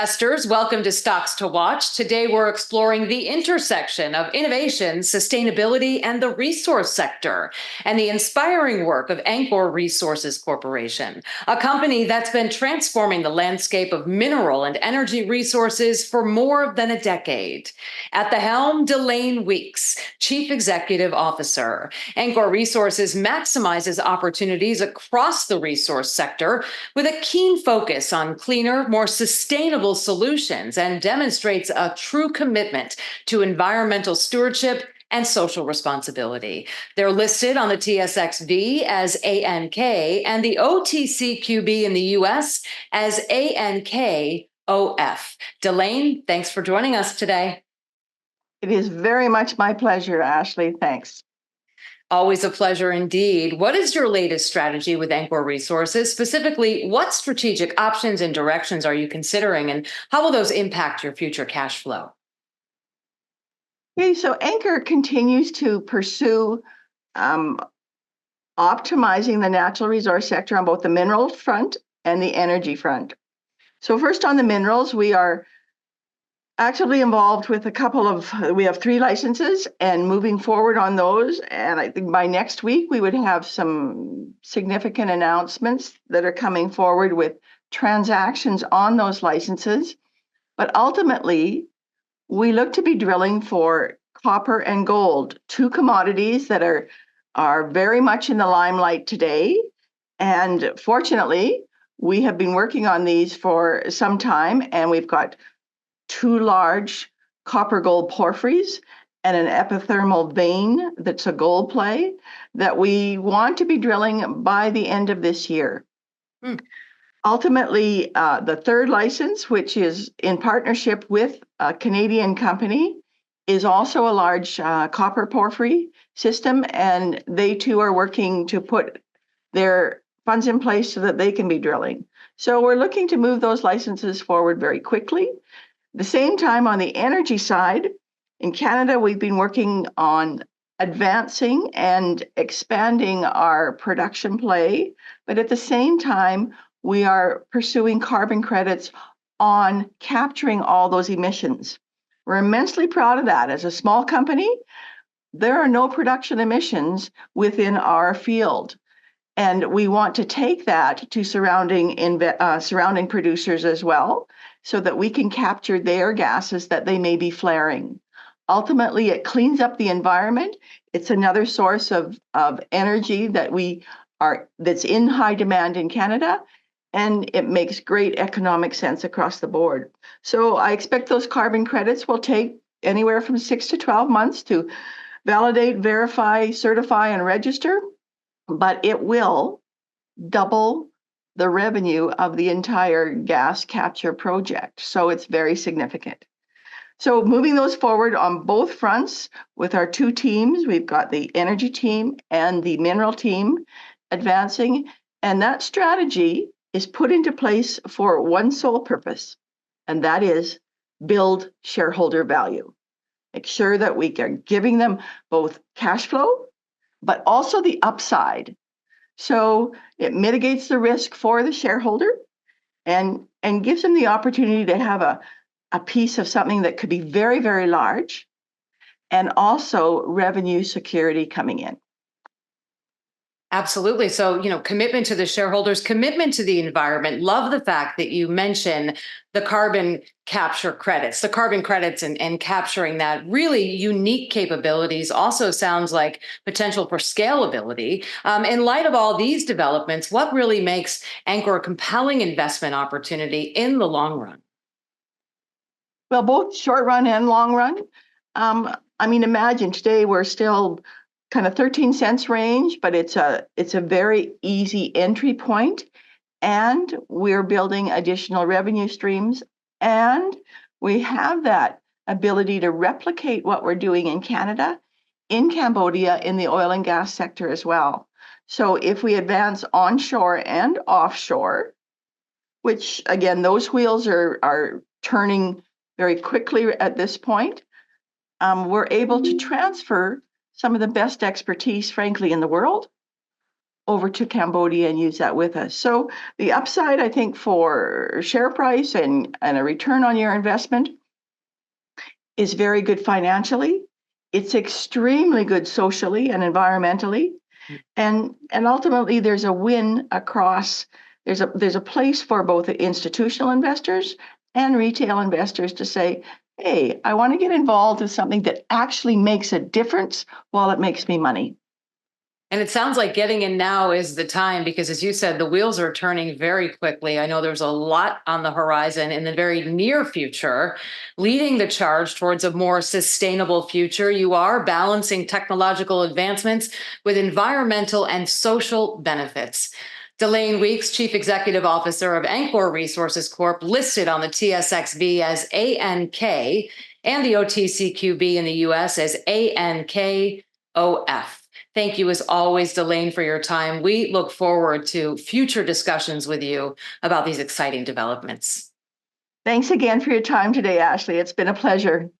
investors. Welcome to Stocks to Watch. Today, we're exploring the intersection of innovation, sustainability, and the resource sector, and the inspiring work of Angkor Resources Corporation, a company that's been transforming the landscape of mineral and energy resources for more than a decade. At the helm, Delaine Weeks, Chief Executive Officer. Angkor Resources maximizes opportunities across the resource sector with a keen focus on cleaner, more sustainable solutions, and demonstrates a true commitment to environmental stewardship and social responsibility. They're listed on the TSXV as ANK and the OTCQB in the US as ANKOF. Delaine, thanks for joining us today. It is very much my pleasure, Ashley. Thanks. Always a pleasure indeed. What is your latest strategy with Angkor Resources? Specifically, what strategic options and directions are you considering, and how will those impact your future cash flow? Okay, so Angkor continues to pursue optimizing the natural resource sector on both the mineral front and the energy front. So first on the minerals, we are actively involved with we have 3 licenses and moving forward on those. And I think by next week, we would have some significant announcements that are coming forward with transactions on those licenses. But ultimately, we look to be drilling for copper and gold, 2 commodities that are very much in the limelight today. And fortunately, we have been working on these for some time, and we've got 2 large copper gold porphyries and an epithermal vein that's a gold play that we want to be drilling by the end of this year. Ultimately, the 3rd license, which is in partnership with a Canadian company, is also a large copper porphyry system, and they too are working to put their funds in place so that they can be drilling. So we're looking to move those licenses forward very quickly. At the same time, on the energy side, in Canada, we've been working on advancing and expanding our production play, but at the same time, we are pursuing carbon credits on capturing all those emissions. We're immensely proud of that. As a small company, there are no production emissions within our field. And we want to take that to surrounding producers as well, so that we can capture their gases that they may be flaring. Ultimately, it cleans up the environment. It's another source of energy that's in high demand in Canada, and it makes great economic sense across the board. So I expect those carbon credits will take anywhere from 6 to 12 months to validate, verify, certify, and register, but it will double the revenue of the entire gas capture project. So it's very significant. So moving those forward on both fronts with our 2 teams, we've got the energy team and the mineral team advancing, and that strategy is put into place for one sole purpose, and that is build shareholder value. Make sure that we are giving them both cash flow, but also the upside. So it mitigates the risk for the shareholder and gives them the opportunity to have a piece of something that could be very, very large, and also revenue security coming in. Absolutely. So, commitment to the shareholders, commitment to the environment. Love the fact that you mention the carbon capture credits, the carbon credits and capturing that really unique capabilities. Also sounds like potential for scalability. In light of all these developments, what really makes Angkor a compelling investment opportunity in the long run? Well, both short run and long run. Imagine today we're still kind of 13 cents range, but it's a very easy entry point, and we're building additional revenue streams, and we have that ability to replicate what we're doing in Canada, in Cambodia, in the oil and gas sector as well. So if we advance onshore and offshore, which again, those wheels are turning very quickly at this point, we're able to transfer some of the best expertise, frankly, in the world over to Cambodia and use that with us. So the upside, I think, for share price and a return on your investment is very good financially. It's extremely good socially and environmentally. And ultimately there's a win across, there's a place for both the institutional investors and retail investors to say, hey, I want to get involved with something that actually makes a difference while it makes me money. And it sounds like getting in now is the time because, as you said, the wheels are turning very quickly. I know there's a lot on the horizon in the very near future, leading the charge towards a more sustainable future. You are balancing technological advancements with environmental and social benefits. Delane Weeks, Chief Executive Officer of Ancor Resources Corp., listed on the TSXV as ANK and the OTCQB in the US as ANKOF. Thank you, as always, Delane, for your time. We look forward to future discussions with you about these exciting developments. Thanks again for your time today, Ashley. It's been a pleasure.